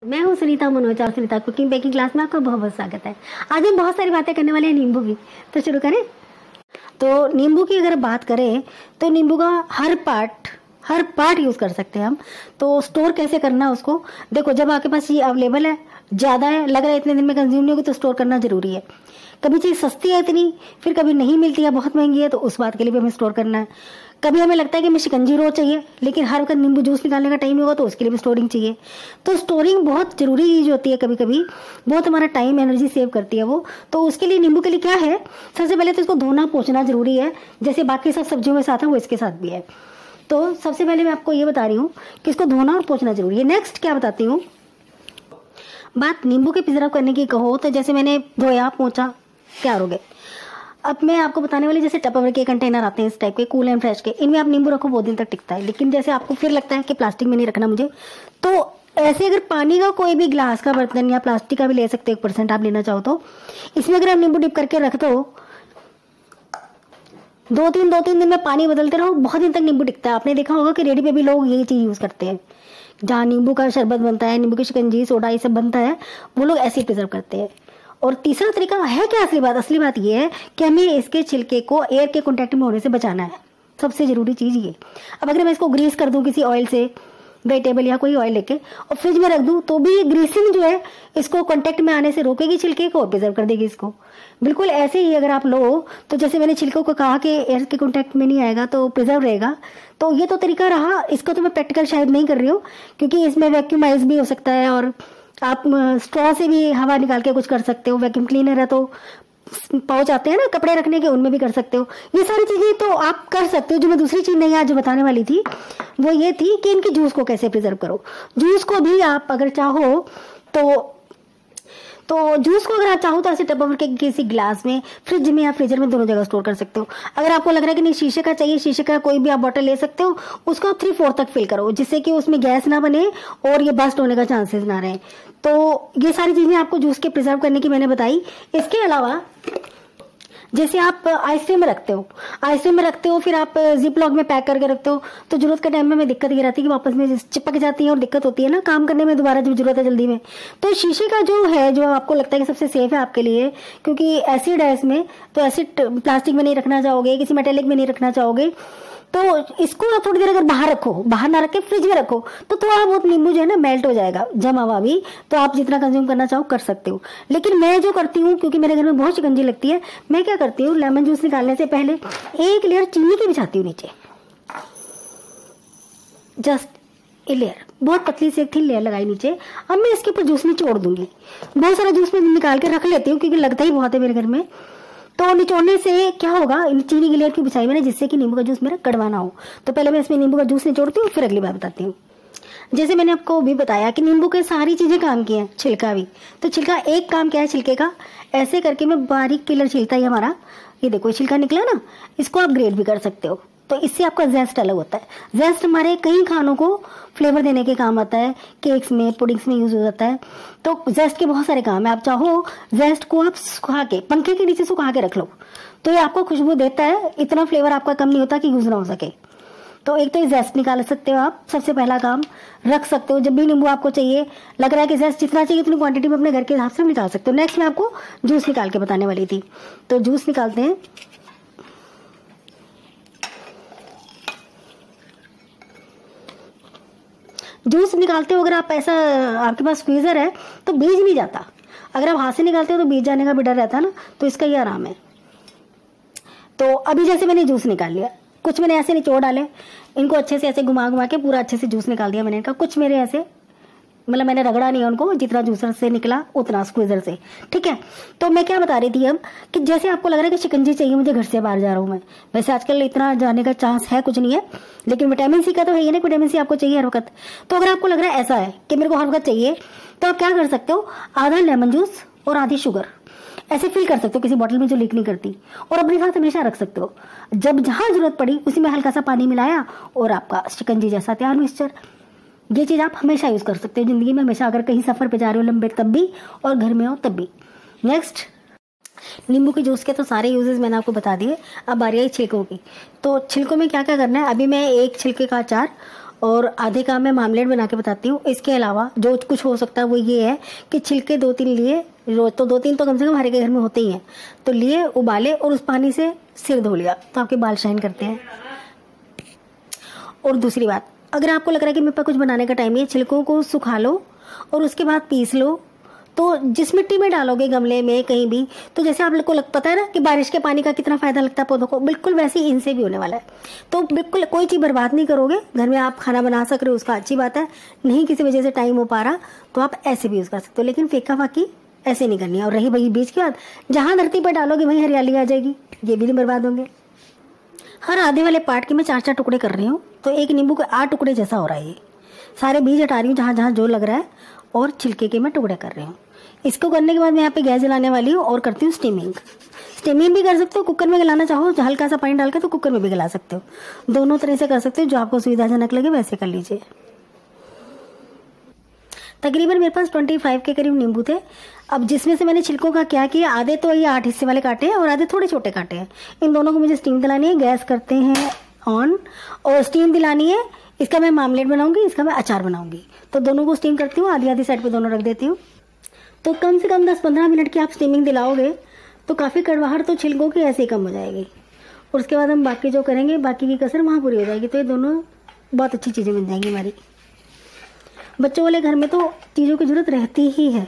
मैं हूँ सुनीता मनोज और सुनीता कुकिंग बेकिंग क्लास में आपका बहुत बहुत स्वागत है। आज हम बहुत सारी बातें करने वाले हैं नींबू की, तो शुरू करें। तो नींबू की अगर बात करें तो नींबू का हर पार्ट यूज़ कर सकते हैं हम। तो स्टोर कैसे करना है उसको देखो, जब आपके पास ये अवेलेबल है, ज़्यादा है, लग रहा है इतने दिन में कंज्यूम नहीं होगी, तो स्टोर करना जरूरी है। कभी चीज़ सस्ती है इतनी, फिर कभी नहीं मिलती है, बहुत महंगी है, तो उस बात के लिए भी हमें स्टोर करना है। कभी हमें लगता है कि हमें शिकंजी रोज चाहिए, लेकिन हर वक्त नींबू जूस निकालने का टाइम नहीं होगा, तो उसके लिए भी स्टोरिंग चाहिए। तो स्टोरिंग बहुत जरूरी चीज होती है, कभी कभी बहुत हमारा टाइम एनर्जी सेव करती है वो। तो उसके लिए नींबू के लिए क्या है, सबसे पहले तो इसको धोना पोंछना जरूरी है, जैसे बाकी सब सब्जियों में साथ है वो इसके साथ भी है। तो सबसे पहले मैं आपको ये बता रही हूँ कि इसको धोना और पोंछना जरूरी है। नेक्स्ट क्या बताती हूँ, बात नींबू के प्रिजर्व करने की कहो तो जैसे मैंने धोया पोंछा तैयार हो गए। अब मैं आपको बताने वाली, जैसे टपरवेयर के कंटेनर आते हैं इस टाइप के कूल एंड फ्रेश के, इनमें आप नींबू रखो बहुत दिन तक टिकता है। लेकिन जैसे आपको फिर लगता है कि प्लास्टिक में नहीं रखना मुझे, तो ऐसे अगर पानी का कोई भी ग्लास का बर्तन या प्लास्टिक का भी ले सकते हो, 1% आप लेना चाहो तो, इसमें अगर आप नींबू डिप करके रख दो, दो तीन दिन में पानी बदलते रहो, बहुत दिन तक नींबू टिकता है। आपने देखा होगा कि रेडी पे भी लोग ये चीज यूज करते हैं, जहाँ नींबू का शरबत बनता है, नींबू की शिकंजी, सोडा, ये सब बनता है, वो लोग ऐसे प्रिजर्व करते हैं। और तीसरा तरीका है क्या, असली बात ये है कि हमें इसके छिलके को एयर के कांटेक्ट में होने से बचाना है, सबसे जरूरी चीज ये। अब अगर मैं इसको ग्रीस कर दूं किसी ऑयल से, वेजिटेबल या कोई ऑयल लेके, और फ्रिज में रख दूं, तो भी ग्रीसिंग जो है इसको कांटेक्ट में आने से रोकेगी छिलके को और प्रिजर्व कर देगी इसको। बिल्कुल ऐसे ही अगर आप लो, तो जैसे मैंने छिलकों को कहा कि एयर के कांटेक्ट में नहीं आएगा तो प्रिजर्व रहेगा, तो ये तो तरीका रहा। इसको तो मैं प्रैक्टिकल शायद नहीं कर रही हूँ, क्योंकि इसमें वैक्यूमाइज भी हो सकता है, और आप स्ट्रॉ से भी हवा निकाल के कुछ कर सकते हो। वैक्यूम क्लीनर है तो पाउच आते हैं ना कपड़े रखने के, उनमें भी कर सकते हो। ये सारी चीजें तो आप कर सकते हो। जो मैं दूसरी चीज नहीं आज बताने वाली थी वो ये थी कि इनकी जूस को कैसे प्रिजर्व करो। जूस को भी आप अगर चाहो तो जूस को अगर आप चाहो तो ऐसे टपरवेयर के किसी ग्लास में, फ्रिज में या फ्रीजर में, दोनों जगह स्टोर कर सकते हो। अगर आपको लग रहा है कि नहीं शीशे का चाहिए, शीशे का कोई भी आप बॉटल ले सकते हो, उसको आप 3/4 तक फिल करो, जिससे कि उसमें गैस ना बने और ये बस्ट होने का चांसेस ना रहे। तो ये सारी चीजें आपको जूस के प्रिजर्व करने की मैंने बताई। इसके अलावा जैसे आप आइसक्रीम में रखते हो, फिर आप जिप लॉक में पैक करके रखते हो, तो जरूरत के टाइम में दिक्कत ये रहती है कि वापस में चिपक जाती है और दिक्कत होती है ना काम करने में दोबारा जब जरूरत है जल्दी में। तो शीशे का जो है, जो आपको लगता है कि सबसे सेफ है आपके लिए, क्योंकि एसिड है इसमें, तो एसिड प्लास्टिक में नहीं रखना चाहोगे, किसी मेटेलिक में नहीं रखना चाहोगे, तो इसको आप थोड़ी देर अगर बाहर रखो, बाहर ना रख के फ्रिज में रखो, तो थोड़ा बहुत नींबू जो है ना मेल्ट हो जाएगा, जमा हुआ भी, तो आप जितना कंज्यूम करना चाहो कर सकते हो। लेकिन मैं जो करती हूँ, क्योंकि मेरे घर में बहुत शिकंजी लगती है, मैं क्या करती हूँ, लेमन जूस निकालने से पहले 1 लेयर चीनी की बिछाती हूँ नीचे, जस्ट 1 लेयर, बहुत पतली से एक थी लेयर लगाई नीचे। अब मैं इसके ऊपर जूस निचोड़ दूंगी। बहुत सारा जूस मैं निकाल के रख लेती हूँ, क्योंकि लगता ही बहुत है मेरे घर में। तो निचोड़ने से क्या होगा, चीनी की लेयर की बिछाई मैंने, जिससे कि नींबू का जूस मेरा कड़वा ना हो। तो पहले मैं इसमें नींबू का जूस निचोड़ती हूँ, फिर अगली बात बताती हूँ। जैसे मैंने आपको भी बताया कि नींबू के सारी चीजें काम की हैं, छिलका भी। तो छिलका एक काम क्या है छिलके का, ऐसे करके मैं बारीक पिलर छिलता ही हमारा, ये देखो छिलका निकला ना, इसको आप ग्रेट भी कर सकते हो, तो इससे आपका जेस्ट अलग होता है। जेस्ट हमारे कई खानों को फ्लेवर देने के काम आता है, केक्स में, पुडिंग्स में यूज हो जाता है। तो जेस्ट के बहुत सारे काम है। आप चाहो जेस्ट को आप सुखा के, पंखे के नीचे सुखा के रख लो, तो ये आपको खुशबू देता है, इतना फ्लेवर आपका कम नहीं होता कि यूज ना हो सके। तो एक तो ये जेस्ट निकाल सकते हो आप, सबसे पहला काम रख सकते हो। जब भी नींबू आपको चाहिए, लग रहा है कि जेस्ट जितना चाहिए उतनी क्वांटिटी में अपने घर के हिसाब से निकाल सकते हो। नेक्स्ट मैं आपको जूस निकाल के बताने वाली थी, तो जूस निकालते हैं। जूस निकालते हो, अगर आप ऐसा, आपके पास स्क्वीजर है तो बीज नहीं जाता। अगर आप हाथ से निकालते हो तो बीज जाने का भी डर रहता है ना, तो इसका ये आराम है। तो अभी जैसे मैंने जूस निकाल लिया, कुछ मैंने ऐसे निचोड़ डाले, इनको अच्छे से ऐसे घुमा के पूरा अच्छे से जूस निकाल दिया मैंने इनका। कुछ मेरे ऐसे, मतलब मैंने रगड़ा नहीं है उनको, जितना जूसर से निकला उतना स्क्वीजर से, ठीक है। तो मैं क्या बता रही थी अब, कि जैसे आपको लग रहा है कि शिकंजी चाहिए मुझे, घर से बाहर जा रहा हूँ मैं, वैसे आजकल इतना जाने का चांस है कुछ नहीं है, लेकिन विटामिन सी का तो है ही ना, विटामिन सी आपको चाहिए हर वक्त। तो अगर आपको लग रहा है ऐसा है कि मेरे को हर वक्त चाहिए, तो आप क्या कर सकते हो, आधा लेमन जूस और आधी शुगर ऐसे फिल कर सकते हो किसी बॉटल में जो लीक नहीं करती, और अपने साथ हमेशा रख सकते हो। जब जहां जरूरत पड़ी उसी में हल्का सा पानी मिलाया और आपका शिकंजी जैसा तैयार मिक्सचर। ये चीज आप हमेशा यूज कर सकते हो जिंदगी में, हमेशा, अगर कहीं सफर पे जा रहे हो लंबे तब भी, और घर में हो तब भी। नेक्स्ट, नींबू के जूस के तो सारे यूजेस मैंने आपको बता दिए। अब बारी आई छिलकों की। तो छिलकों में क्या क्या करना है, अभी मैं एक छिलके का अचार और आधे का मैं मामलेट बना के बताती हूँ। इसके अलावा जो कुछ हो सकता है वो ये है कि छिलके 2-3 लिए, रोज तो 2-3 तो कम से कम हर एक के घर में होते ही हैं, तो लिए, उबाले और उस पानी से सिर धो लिया तो आपके बाल शाइन करते हैं। और दूसरी बात, अगर आपको लग रहा है कि मेरे पास कुछ बनाने का टाइम नहीं है, छिलकों को सुखा लो और उसके बाद पीस लो। तो जिस मिट्टी में डालोगे, गमले में कहीं भी, तो जैसे आप लोग को पता है ना कि बारिश के पानी का कितना फायदा लगता है पौधों को, बिल्कुल वैसे ही इनसे भी होने वाला है। तो बिल्कुल कोई चीज़ बर्बाद नहीं करोगे। घर में आप खाना बना सक रहे हो उसका अच्छी बात है, नहीं किसी वजह से टाइम हो पा रहा तो आप ऐसे भी यूज़ कर सकते हो, लेकिन फेंका फाकी ऐसे नहीं करनी है। और रही भाई बीज की बात, जहाँ धरती पर डालोगे वहीं हरियाली आ जाएगी, ये भी नहीं बर्बाद होंगे। हर आधे वाले पार्ट के मैं 4-4 टुकड़े कर रही हूँ, तो एक नींबू के 8 टुकड़े जैसा हो रहा है। ये सारे बीज हटा रही हूँ जहाँ जहाँ जो लग रहा है, और छिलके के मैं टुकड़े कर रही हूँ। इसको करने के बाद मैं यहाँ पे गैस जलाने वाली हूँ और करती हूँ स्टीमिंग। स्टीमिंग भी कर सकते हो, कुकर में गलाना चाहो हल्का सा पानी डाल के तो कुकर में भी गला सकते हो, दोनों तरह से कर सकते हो, जो आपको सुविधाजनक लगे वैसे कर लीजिए। तकरीबन मेरे पास 25 के करीब नींबू थे। अब जिसमें से मैंने छिलकों का क्या किया, आधे तो ये 8 हिस्से वाले काटे हैं और आधे थोड़े छोटे काटे हैं। इन दोनों को मुझे स्टीम दिलानी है। गैस करते हैं ऑन, और स्टीम दिलानी है। इसका मैं मामलेट बनाऊंगी, इसका मैं अचार बनाऊंगी, तो दोनों को स्टीम करती हूँ, आधी आधी साइड पे दोनों रख देती हूँ। तो कम से कम 10-15 मिनट की आप स्टीमिंग दिलाओगे तो काफ़ी कड़वाहट तो छिलकों की ऐसे ही कम हो जाएगी। और उसके बाद हम बाकी जो करेंगे, बाकी की कसर वहाँ पूरी हो जाएगी। तो ये दोनों बहुत अच्छी चीज़ें बन जाएंगी हमारी। बच्चों वाले घर में तो चीज़ों की ज़रूरत रहती ही है,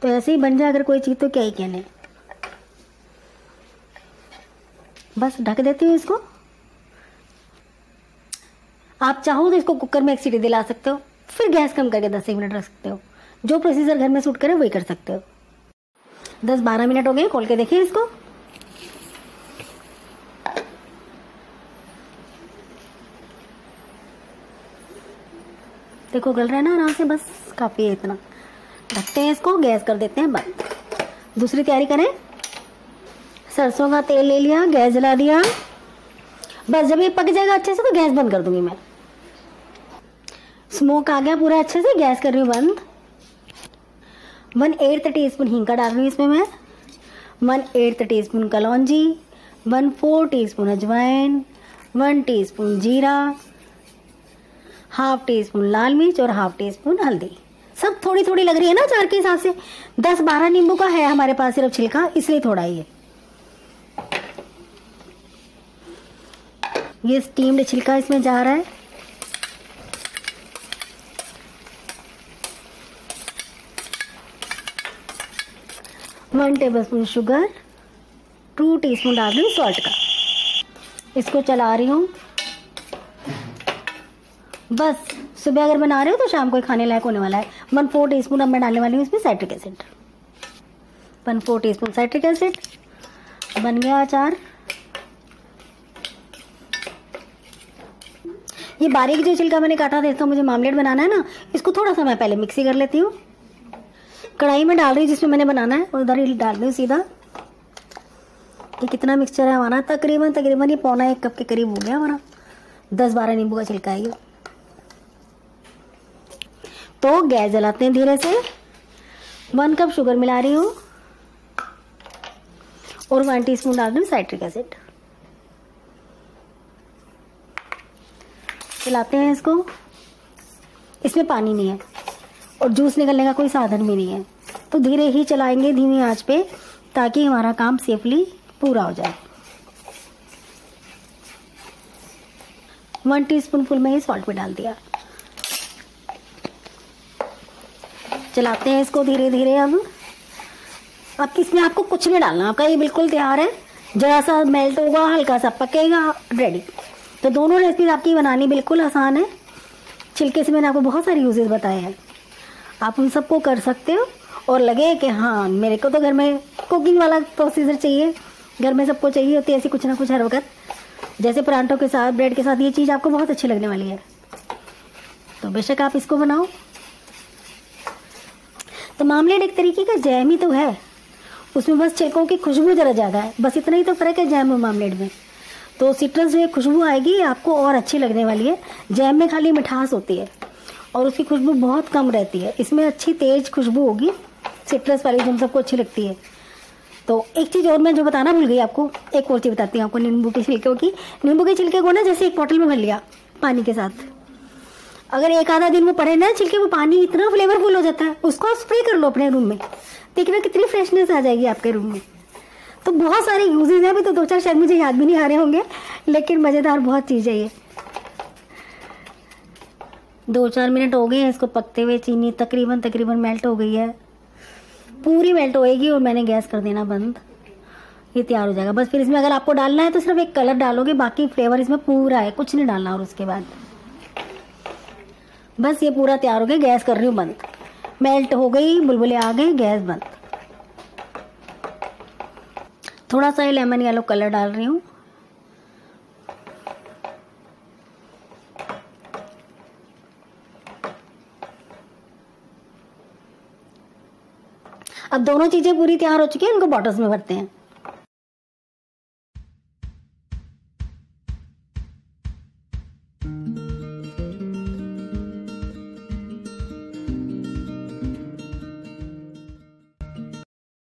तो ऐसे ही बन जाए अगर कोई चीज़ तो क्या ही कहने। बस ढक देती हूँ इसको। आप चाहो तो इसको कुकर में 1 सीटी दिला सकते हो, फिर गैस कम करके 10 मिनट रख सकते हो। जो प्रोसीजर घर में सूट करे वही कर सकते हो। 10-12 मिनट हो गए, खोल के देखिए इसको। देखो गल रहा है ना आराम से, बस काफ़ी है इतना। ढकते हैं इसको, गैस कर देते हैं बंद। दूसरी तैयारी करें। सरसों का तेल ले लिया, गैस जला दिया। बस जब ये पक जाएगा अच्छे से तो गैस बंद कर दूंगी मैं। स्मोक आ गया पूरा अच्छे से, गैस कर रही हूँ बंद। 1/8 टीस्पून हींग का डाल रही हूँ इसमें मैं। 1/8 टीस्पून कलौंजी, 1/4 टीस्पून अजवाइन, 1 टीस्पून जीरा, 1/2 टीस्पून लाल मिर्च और 1/2 टीस्पून हल्दी। सब थोड़ी थोड़ी लग रही है ना अचार के हिसाब से। 10-12 नींबू का है हमारे पास सिर्फ छिलका, इसलिए थोड़ा ही है। ये स्टीम्ड छिलका इसमें जा रहा है। वन टेबलस्पून शुगर, 2 टीस्पून डाल रही हूँ सॉल्ट का। इसको चला रही हूँ। बस सुबह अगर बना रहे हो तो शाम को खाने लायक होने वाला है। 1/4 टीस्पून अब मैं डालने वाली हूँ इसमें citric acid. 1/4 teaspoon citric acid. बन गया अचार। ये बारीक जो छिलका मैंने काटा था, इसका मुझे मामलेट बनाना है ना, इसको थोड़ा सा मैं पहले मिक्सी कर लेती हूँ। कढ़ाई में डाल रही हूँ जिसमें मैंने बनाना है, उधर ही डाल रही हूँ सीधा। ये कितना मिक्सचर है हमारा, तकरीबन ये 1.25 कप के करीब हो गया हमारा। 10-12 नींबू का छिलका है ये। तो गैस जलाते हैं धीरे से। 1 कप शुगर मिला रही हूँ और 1 टीस्पून डाल रही हूँ साइट्रिक एसिड। चलाते हैं इसको। इसमें पानी नहीं है और जूस निकलने का कोई साधन भी नहीं है, तो धीरे ही चलाएंगे धीमी आंच पे, ताकि हमारा काम सेफली पूरा हो जाए। 1 टीस्पून फुल में सॉल्ट भी डाल दिया। चलाते हैं इसको धीरे धीरे। अब इसमें आपको कुछ नहीं डालना, आपका ये बिल्कुल तैयार है। जरा सा मेल्ट होगा, हल्का सा पकेगा, रेडी। तो दोनों रेसिपी आपकी बनानी बिल्कुल आसान है। छिलके से मैंने आपको बहुत सारे यूजेस बताए हैं, आप उन सबको कर सकते हो। और लगे कि हाँ मेरे को तो घर में कुकिंग वाला प्रोसीजर चाहिए, घर में सबको चाहिए होती है ऐसी कुछ ना कुछ हर वक्त, जैसे परांठों के साथ, ब्रेड के साथ, ये चीज़ आपको बहुत अच्छी लगने वाली है, तो बेशक आप इसको बनाओ। तो मामलेट एक तरीके का जैम ही तो है, उसमें बस छिलकों की खुशबू ज़रा ज़्यादा है, बस इतना ही तो फ़र्क है जैम और मामलेट में। तो सिट्रस जो खुशबू आएगी आपको और अच्छी लगने वाली है। जैम में खाली मिठास होती है और उसकी खुशबू बहुत कम रहती है, इसमें अच्छी तेज खुशबू होगी सिट्रस वाली जो हम सबको अच्छी लगती है। तो एक चीज़ और मैं जो बताना भूल गई आपको, एक और चीज़ बताती हूँ आपको नींबू के छिलके की। नींबू के छिलके को ना जैसे एक बॉटल में भर लिया पानी के साथ, अगर एक आधा दिन वो पड़े ना छिलके, वो पानी इतना फ्लेवरफुल हो जाता है, उसको आप स्प्रे कर लो अपने रूम में, देखना कितनी फ्रेशनेस आ जाएगी आपके रूम में। तो बहुत सारे यूजेज हैं, अभी तो 2-4 शायद मुझे याद भी नहीं आ रहे होंगे, लेकिन मज़ेदार बहुत चीज़ है ये। 2-4 मिनट हो गए हैं इसको पकते हुए, चीनी तकरीबन मेल्ट हो गई है, पूरी मेल्ट होएगी और मैंने गैस कर देना बंद। ये तैयार हो जाएगा। बस फिर इसमें अगर आपको डालना है तो सिर्फ एक कलर डालोगे, बाकी फ्लेवर इसमें पूरा है, कुछ नहीं डालना। और उसके बाद बस ये पूरा तैयार हो गया, गैस कर रही हूँ बंद। मेल्ट हो गई, बुलबुले आ गए, गैस बंद। थोड़ा सा लेमन येलो कलर डाल रही हूँ। अब दोनों चीजें पूरी तैयार हो चुकी है, इनको बॉटल्स में भरते हैं।